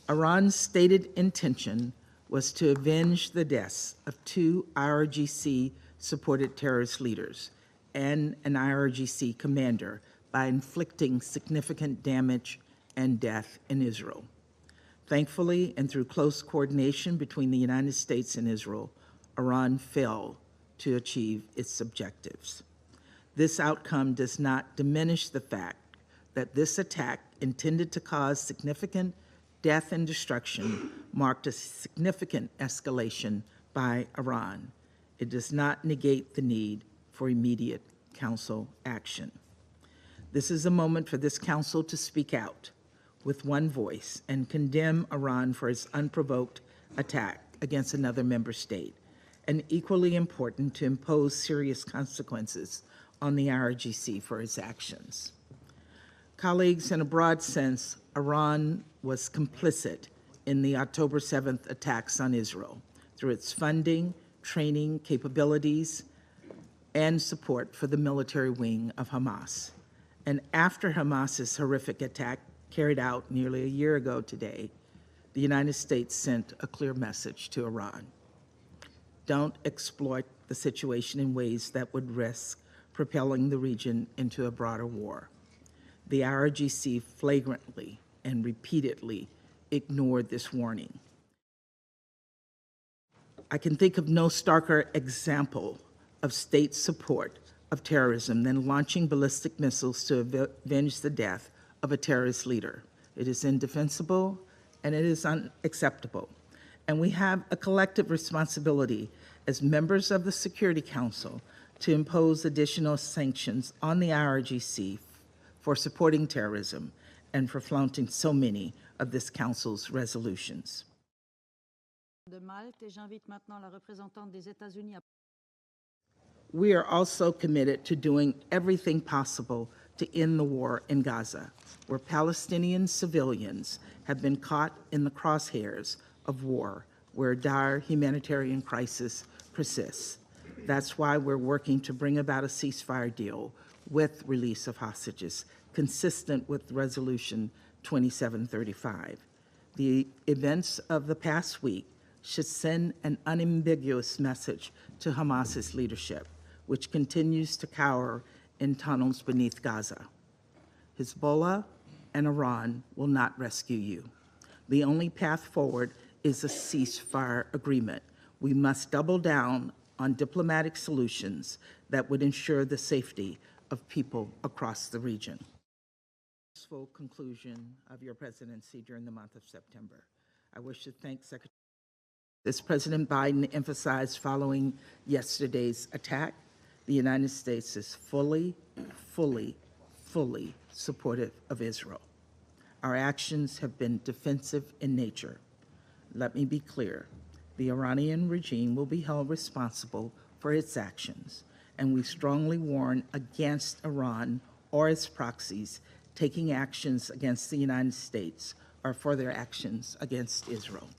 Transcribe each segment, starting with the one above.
Iran's stated intention was to avenge the deaths of 2 IRGC-supported terrorist leaders and an IRGC commander by inflicting significant damage and death in Israel. Thankfully, and through close coordination between the United States and Israel, Iran failed to achieve its objectives. This outcome does not diminish the fact that this attack, intended to cause significant death and destruction, marked a significant escalation by Iran. It does not negate the need for immediate Council action. This is a moment for this Council to speak out with one voice and condemn Iran for its unprovoked attack against another member state, and equally important, to impose serious consequences on the IRGC for its actions. Colleagues, in a broad sense, Iran was complicit in the October 7th attacks on Israel through its funding, training, capabilities, and support for the military wing of Hamas. And after Hamas's horrific attack carried out nearly a year ago today, the United States sent a clear message to Iran. Don't exploit the situation in ways that would risk propelling the region into a broader war. The IRGC flagrantly and repeatedly ignored this warning. I can think of no starker example of state support of terrorism than launching ballistic missiles to avenge the death of a terrorist leader. It is indefensible and it is unacceptable. And we have a collective responsibility as members of the Security Council to impose additional sanctions on the IRGC for supporting terrorism and for flaunting so many of this Council's resolutions. We are also committed to doing everything possible to end the war in Gaza, where Palestinian civilians have been caught in the crosshairs of war, where dire humanitarian crisis persists. That's why we're working to bring about a ceasefire deal with release of hostages, consistent with Resolution 2735. The events of the past week should send an unambiguous message to Hamas's leadership, which continues to cower in tunnels beneath Gaza. Hezbollah and Iran will not rescue you. The only path forward is a ceasefire agreement. We must double down on diplomatic solutions that would ensure the safety of people across the region. Full conclusion of your presidency during the month of September. I wish to thank Secretary. As President Biden emphasized following yesterday's attack, the United States is fully supportive of Israel. Our actions have been defensive in nature. Let me be clear. The Iranian regime will be held responsible for its actions, and we strongly warn against Iran or its proxies taking actions against the United States or for their actions against Israel.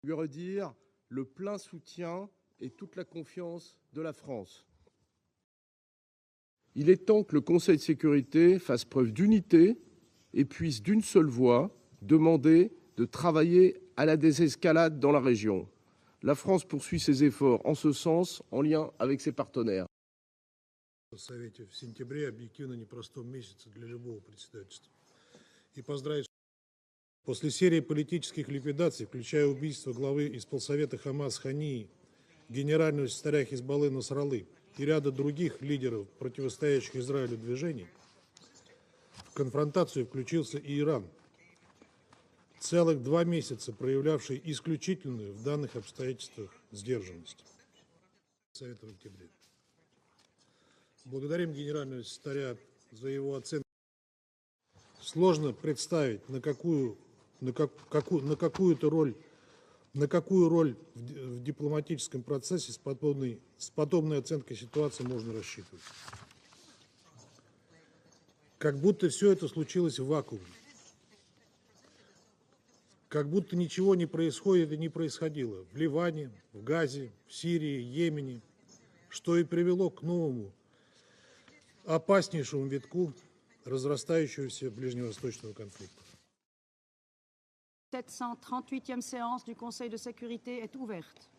Lui redire le plein soutien et toute la confiance de la France. Il est temps que le Conseil de sécurité fasse preuve d'unité et puisse d'une seule voix demander de travailler à la désescalade dans la région. La France poursuit ses efforts en ce sens en lien avec ses partenaires. В Совете в сентябре объективно непростом месяце для любого председательства. И поздравить после серии политических ликвидаций, включая убийство главы исполсовета Хамас Хании, генерального секретаря Хизбаллы Насраллы и ряда других лидеров противостоящих Израилю движений, в конфронтацию включился и Иран, целых 2 месяца проявлявший исключительную в данных обстоятельствах сдержанность. Совета в октябре. Благодарим генерального секретаря за его оценку. Сложно представить, на какую роль в дипломатическом процессе с подобной оценкой ситуации можно рассчитывать. Как будто все это случилось в вакууме. Как будто ничего не происходит и не происходило в Ливане, в Газе, в Сирии, Йемене, что и привело к новому, опаснейшему витку разрастающегося ближневосточного конфликта. 738e séance du Conseil de sécurité est ouverte.